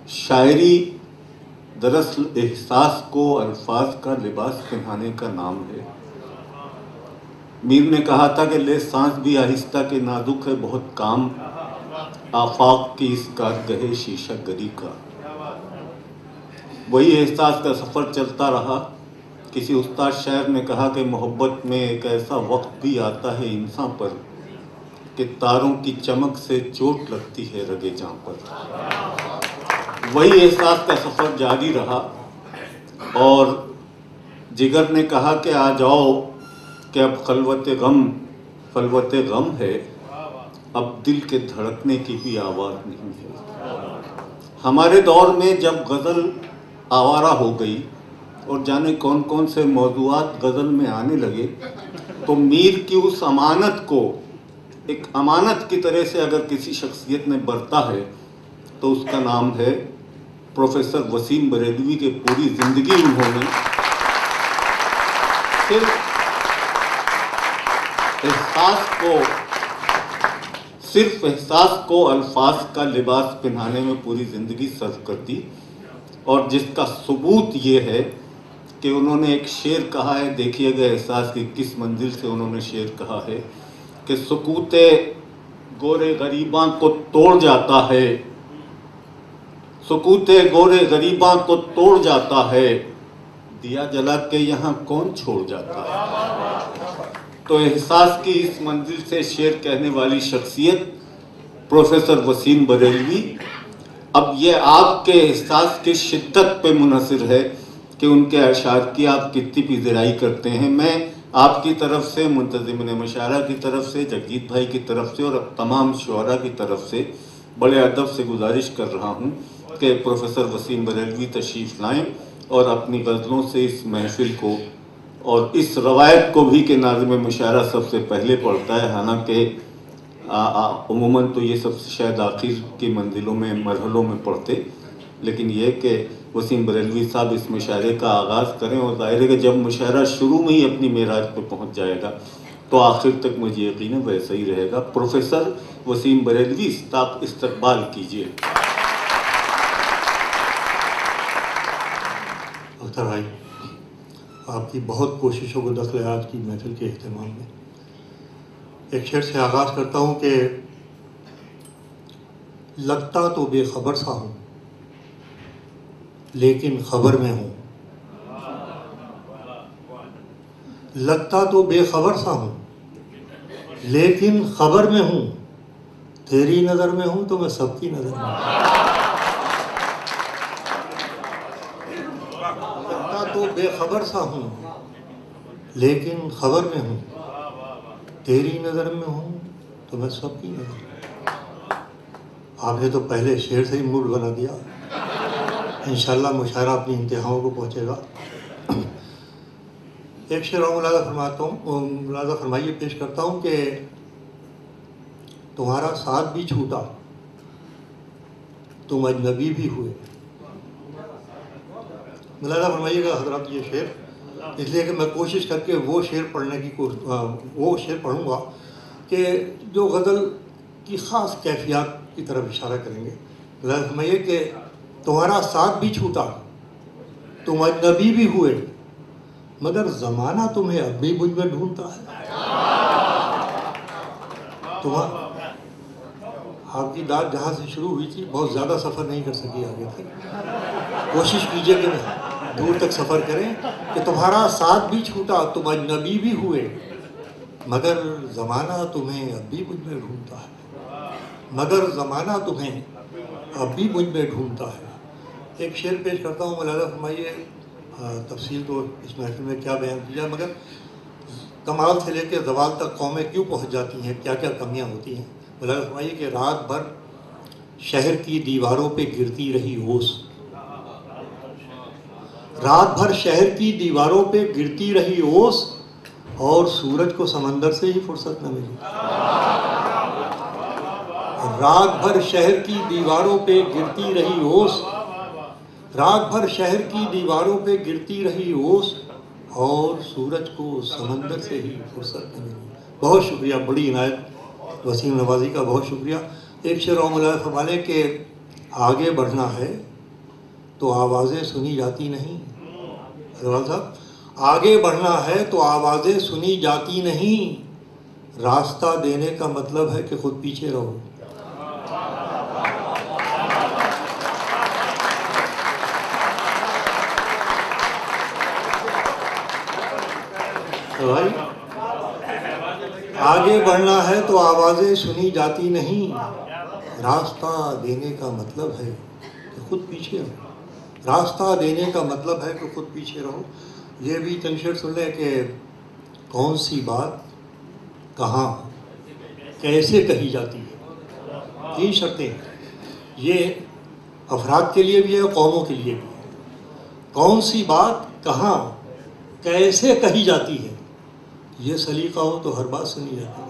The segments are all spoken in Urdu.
شاعری دراصل احساس کو الفاظ کا لباس پہنانے کا نام ہے۔ میر نے کہا تھا کہ لے سانس بھی آہستہ کے نازک ہے بہت کام، آفاق کی اس کارگہ شیشہ گری کا۔ وہی احساس کا سفر چلتا رہا۔ کسی استاد شاعر نے کہا کہ محبت میں ایک ایسا وقت بھی آتا ہے انسان پر کہ تاروں کی چمک سے چوٹ لگتی ہے رگے جاں پر۔ وہی احساس کا سفر جاری رہا اور جگر نے کہا کہ آ جاؤ کہ اب خلوت غم ہے، اب دل کے دھڑکنے کی بھی آواز نہیں ہے۔ ہمارے دور میں جب غزل آوارہ ہو گئی اور جانے کون کون سے موضوعات غزل میں آنے لگے، تو میر کی اس امانت کو ایک امانت کی طرح سے اگر کسی شخصیت نے برتا ہے تو اس کا نام ہے پروفیسر وسیم بریلوی کے پوری زندگی انہوں نے صرف احساس کو الفاظ کا لباس پہنانے میں پوری زندگی صرف کر دی، اور جس کا ثبوت یہ ہے کہ انہوں نے ایک شعر کہا ہے، دیکھیے گا احساس کی کس منزل سے انہوں نے شعر کہا ہے کہ سکوت گورے غریباں کو توڑ جاتا ہے، سکوت گورے غریباں کو توڑ جاتا ہے، دیا جلا کے یہاں کون چھوڑ جاتا ہے۔ تو احساس کی اس منزل سے شعر کہنے والی شخصیت پروفیسر وسیم بریلوی، اب یہ آپ کے احساس کی شدت پہ منحصر ہے کہ ان کے اشعار کی آپ کتنی پذیرائی کرتے ہیں۔ میں آپ کی طرف سے، منتظمین مشاعرہ کی طرف سے، جگجیت بھائی کی طرف سے اور تمام شعراء کی طرف سے بڑے ادب سے گزارش کر رہا ہوں کہ پروفیسر وسیم بریلوی تشریف لائیں اور اپنی غزلوں سے اس محفل کو اور اس روایت کو بھی کہ ناظم مشاعرہ سب سے پہلے پڑھتا ہے، حالانکہ عموماً تو یہ سب سے شاید آخر کی منزلوں میں مرحلوں میں پڑھتے، لیکن یہ کہ وسیم بریلوی صاحب اس مشاعرے کا آغاز کریں، اور ظاہر ہے کہ جب مشاعرہ شروع میں ہی اپنی معراج پہ پہنچ جائے گا تو آخر تک مجھے یقین ہے ویسا ہی رہے گا۔ پروفیسر وسیم بریلوی استقبال کیجیے۔ اختر بھائی، آپ کی بہت کوششوں کو دخل ہے آج کی محفل کے اہتمام میں۔ ایک شعر سے آغاز کرتا ہوں کہ لگتا تو بے خبر سا ہوں لیکن خبر میں ہوں، لگتا تو بے خبر سا ہوں لیکن خبر میں ہوں، تیری نظر میں ہوں تو میں سب کی نظر میں ہوں۔ لگتا تو بے خبر سا ہوں لیکن خبر میں ہوں، تیری نظر میں ہوں تو میں سب کی نظر میں ہوں۔ آپ نے تو پہلے شعر سے ہی موڈ بنا دیا، انشاءاللہ مشاعرہ اپنی انتہاؤں کو پہنچے گا۔ ایک شعر اور ملاحظہ فرمائیے پیش کرتا ہوں کہ تمہارا ساتھ بھی چھوٹا تم اجنبی بھی ہوئے۔ ملاحظہ فرمائیے گا حضرات یہ شعر، اس لیے کہ میں کوشش کر کے وہ شعر پڑھوں گا کہ جو غزل کی خاص کیفیات کی طرف اشارہ کریں گے۔ ملاحظہ فرمائیے کہ تمہارا ساتھ بھی چھوٹا تم اجنبی بھی ہوئے، مگر زمانہ تمہیں اب بھی مجھ میں ڈھونڈتا ہے۔ آپ کی داد جہاں سے شروع ہوئی تھی بہت زیادہ سفر نہیں کر سکی آگے تک، کوشش کیجئے کہ دور تک سفر کریں کہ تمہارا ساتھ بھی چھوٹا تم اجنبی بھی ہوئے، مگر زمانہ تمہیں اب بھی مجھ میں ڈھونڈتا ہے، مگر زمانہ تمہیں اب بھی مجھ میں ڈھونڈتا ہے۔ ایک شعر پیش کرتا ہوں، ملاحظہ فرمائیے، تفصیل تو اس محفل میں کیا بیان کی جائے، مگر کمال سے لے کے زوال تک قومیں کیوں پہنچ جاتی ہیں، کیا کیا کمیاں ہوتی ہیں۔ ملاحظہ فرمائیے کہ رات بھر شہر کی دیواروں پہ گرتی رہی اوس، رات بھر شہر کی دیواروں پہ گرتی رہی اوس، اور سورج کو سمندر سے ہی فرصت نہ ملی۔ رات بھر شہر کی دیواروں پہ گرتی رہی اوس، رات بھر شہر کی دیواروں پہ گرتی رہی اوس، اور سورج کو سمندر سے ہی فرصت نہ ملی۔ بہت شکریہ، بڑی عنایت وسیم نوازی کا بہت شکریہ۔ ایک شعر اور ملاحظہ فرما لیں کہ آگے بڑھنا ہے تو آوازیں سنی جاتی نہیں. اگروال صاحب، آگے بڑھنا ہے تو آوازیں سنی جاتی نہیں. راستہ دینے کا مطلب ہے کہ خود پیچھے رہو. بھائی، آگے بڑھنا ہے تو آوازیں سنی جاتی نہیں. راستہ دینے کا مطلب ہے کہ خود پیچھے رہو. راستہ دینے کا مطلب ہے کہ خود پیچھے رہو. یہ بھی تنشر سن لیں کہ کون سی بات کہاں کیسے کہی جاتی ہے. 3 شرطیں. یہ افراد کے لیے بھی ہے، قوموں کے لیے بھی ہے. کون سی بات کہاں کیسے کہی جاتی ہے، یہ سلیقہ ہو تو ہر بات سنی جاتی ہے.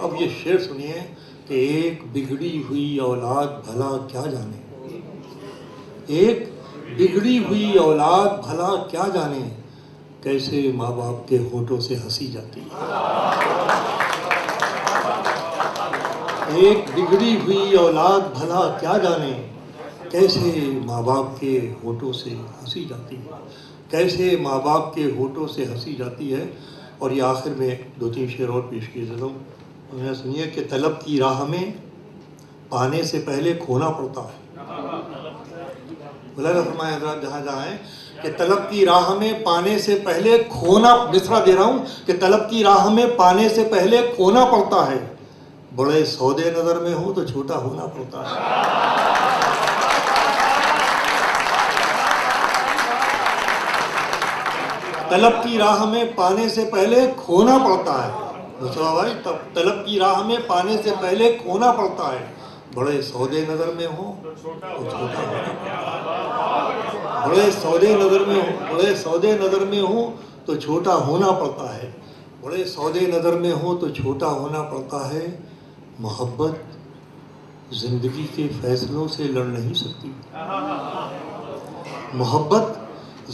اب یہ شعر سنیے کہ ایک بگڑی ہوئی اولاد بھلا کیا جانے. ایک بگڑی ہوئی اولاد بھلا کیا جانے، کیسے ماں باپ کے ہونٹوں سے ہنسی جاتی ہے. ایک بگڑی ہوئی اولاد بھلا کیا جانے، کیسے ماں باپ کے ہونٹوں سے ہنسی جاتی ہے. کیسے ماں باپ کے ہونٹوں سے ہنسی جاتی ہے. اور یہ آخر میں 2-3 شعر اور پیش کیے دیتا ہوں. انہیں سنیے کہ طلب کی راہ میں پانے سے پہلے کھونا پڑتا ہے. بلا فرمائے حضرات جہاں جہاں ہیں کہ طلب کی راہ میں پانے سے پہلے کھونا، مصرع دے رہا ہوں کہ طلب کی راہ میں پانے سے پہلے کھونا پڑتا ہے. بڑے سودے نظر میں ہوں تو چھوٹا ہونا پڑتا ہے. طلب کی راہ میں پانے سے پہلے کھونا پڑتا ہے. دوسرا بھائی، طلب کی راہ میں پانے سے پہلے کھونا پڑتا ہے. بڑے سودے نظر میں ہوں تو چھوٹا ہونا پڑتا ہے. بڑے سودے نظر میں ہوں، بڑے سودے نظر میں ہوں تو چھوٹا ہونا پڑتا ہے. بڑے سودے نظر میں ہوں تو چھوٹا ہونا پڑتا ہے. محبت زندگی کے فیصلوں سے لڑ نہیں سکتی. محبت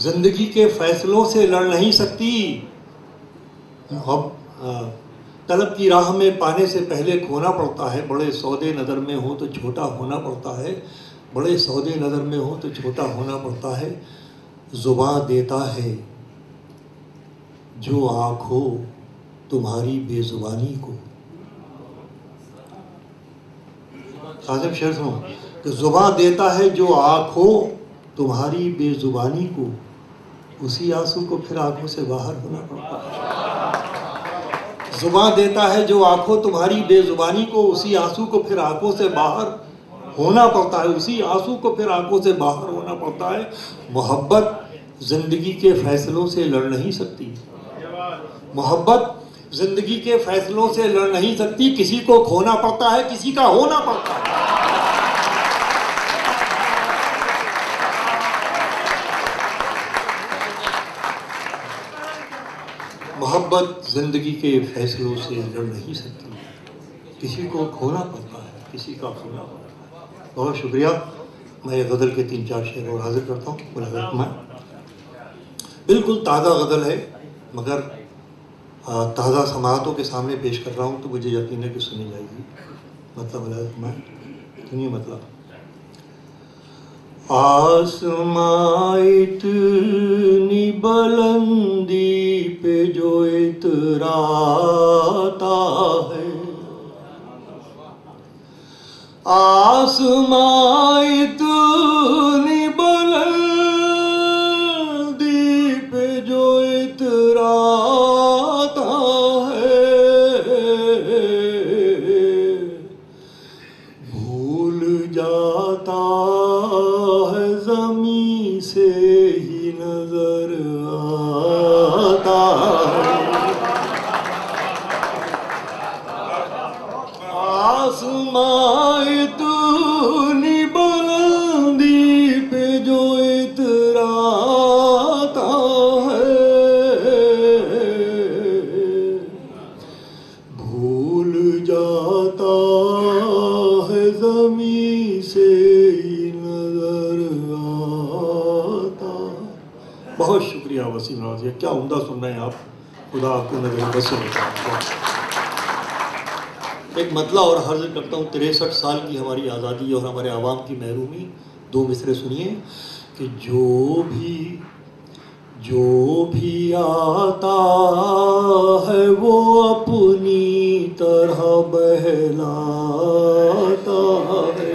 زندگی کے فیصلوں سے لڑ نہیں سکتی. طلب کی راہ میں پانے سے پہلے کھونا پڑتا ہے. بڑے سودے نظر میں ہوں تو چھوٹا ہونا پڑتا ہے. بڑے سودے نظر میں ہوں تو چھوٹا ہونا پڑتا ہے. زباں دیتا ہے جو آنکھ ہو تمہاری بے زبانی کو. قاسم شعر سنو کہ زباں دیتا ہے جو آنکھ ہو تمہاری بے زبانی کو، اسی آنسو کو پھر آنکھوں سے باہر ہونا پڑتا ہے. زباں دیتا ہے جو آنکھوں تمہاری بے زبانی کو، اسی آنسو کو پھر آنکھوں سے باہر ہونا پڑتا ہے. اسی آنسو کو پھر آنکھوں سے باہر ہونا پڑتا ہے. محبت زندگی کے فیصلوں سے لڑ نہیں سکتی. محبت زندگی کے فیصلوں سے لڑ نہیں سکتی. کسی کو کھونا پڑتا ہے، کسی کا ہونا پڑتا ہے. محبت زندگی کے فیصلوں سے لڑ نہیں سکتی. کسی کو کھونا پڑتا ہے، کسی کا کھونا پڑتا ہے. بہت شکریہ. میں یہ غزل کے 3-4 شعر اور حاضر کرتا ہوں. بالکل تازہ غزل ہے، مگر تازہ سماعتوں کے سامنے پیش کر رہا ہوں تو مجھے یقین ہے کہ سنی جائے گی. مطلب سنیے مطلب. آسماں اتنی بلندی پہ جو اتراتا ہے، آسماں اتنی بلندی پہ جو اتراتا ہے، بھول جاتا ہے زمین سے ہی نظر آتا ہے. آسماں اتنی بلندی پہ جو اتراتا ہے، بھول جاتا ہے زمین سے ہی نظر آتا. بہت شکریہ وسیم راضی. کیا عمدہ سن رہے ہیں آپ. خدا آپ کو نظر بس سے بچائے. ایک مطلع اور عرض کرتا ہوں، 63 سال کی ہماری آزادی اور ہمارے عوام کی محرومی، 2 مصرے سنیے کہ جو بھی آتا ہے وہ اپنی طرح بہلاتا ہے.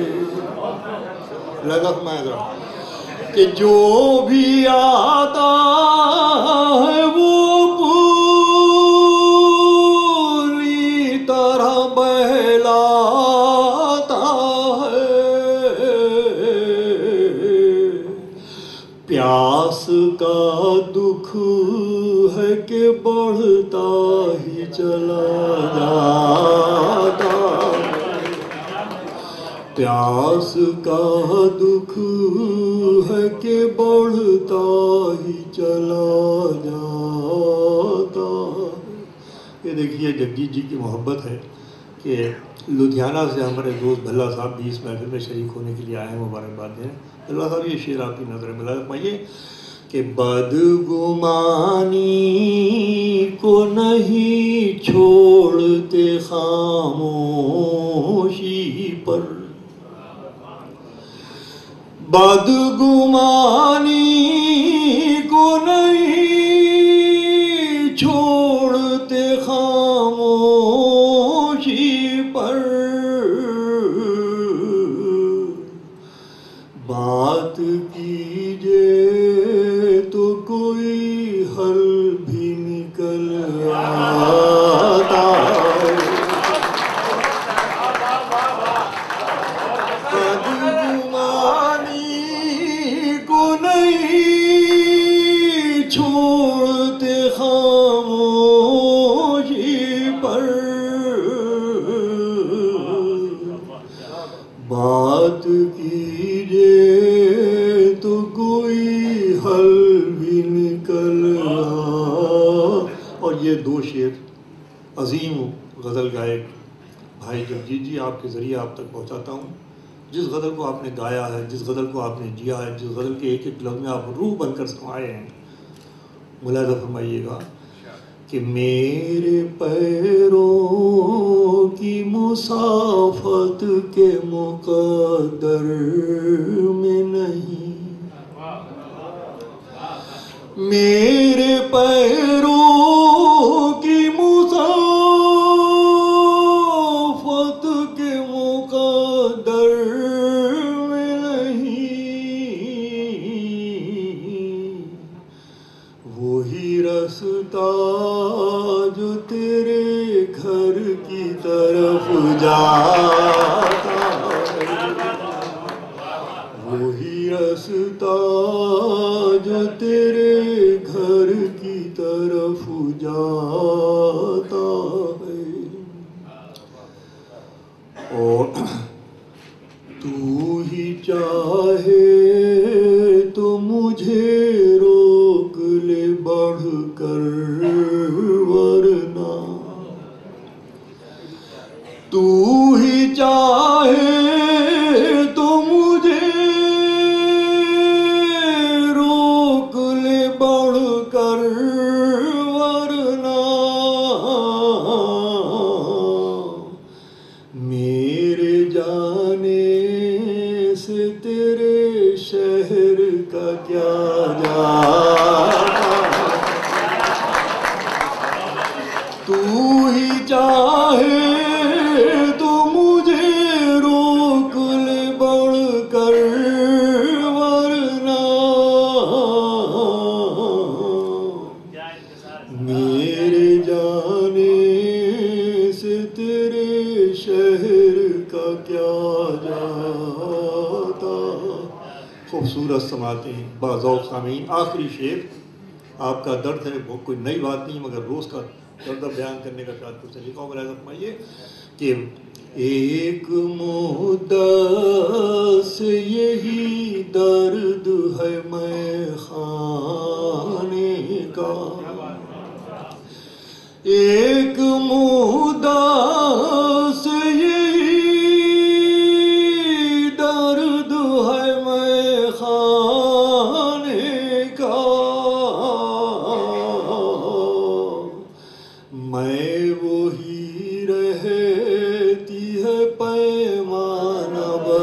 کہ جو بھی آتا ہے وہ پوری طرح بہلاتا ہے. پیاس کا دکھ ہے کہ بڑھتا ہی چلا جاتا ہے. پیاس کا دکھ ہے کہ بڑھتا ہی چلا جاتا ہے. یہ دیکھیے جگجیت جی کی محبت ہے کہ لدھیانہ سے ہمارے دوست بھلا صاحب بھی اس محفل میں شریک ہونے کے لیے آئے ہیں. مبارکباد دیں بھلا صاحب. یہ شعر آپ کی نظر میں فرمائیے کہ بدگمانی کو نہیں چھوڑتے خاموشی پر. بدگمانی کو نہیں چھوڑتے خاموشی پر. بات کیجئے تو کوئی حل بھی نکل آتا ہے. بدگمانی کو نہیں چھوڑتے خاموشی پر. بات کیجئے تو کوئی حل بھی نکل آ. اور یہ 2 شعر عظیم غزل گائک بھائی جگجیت جی آپ کے ذریعے آپ تک پہنچاتا ہوں. جس غزل کو آپ نے گایا ہے، جس غزل کو آپ نے جیا ہے، جس غزل کے ایک ایک لفظ میں آپ روح بن کر سمائے ہیں، ملاحظہ فرمائیے گا کہ میرے پیروں کی مسافت کے مقدر میں نہیں. میرے پیروں کی مسافت کے مقدر میں نہیں. وہی رستہ جو تیرے گھر کی طرف جاتا ہے. وہی رستہ جو تیرے گھر کی طرف جاتا ہے. اور تو ہی چاہے تو مجھے روک لے بڑھ کر ورنہ. تو ہی چاہے تو مجھے روک لے بڑھ کر ورنہ. میرے جانے سے تیرے شہر کا کیا جاتا. تو ہی چاہے تو مجھے روک لے بڑھ کر ورنہ. میرے جانے سے تیرے شہر کا کیا جاتا. خوبصورت سماعتیں باذوق سامعین. آخری شعر آپ کا درد ہے، وہ کوئی نئی بات نہیں مگر روز کا درد بیان کرنے کا شاید کچھ طریقہ. ملاحظہ فرمائیے کہ ایک مدت سے یہی درد ہے میں خانے کا. ایک مدت سے یہی درد ہے میں خانے کا. میں وہی رہ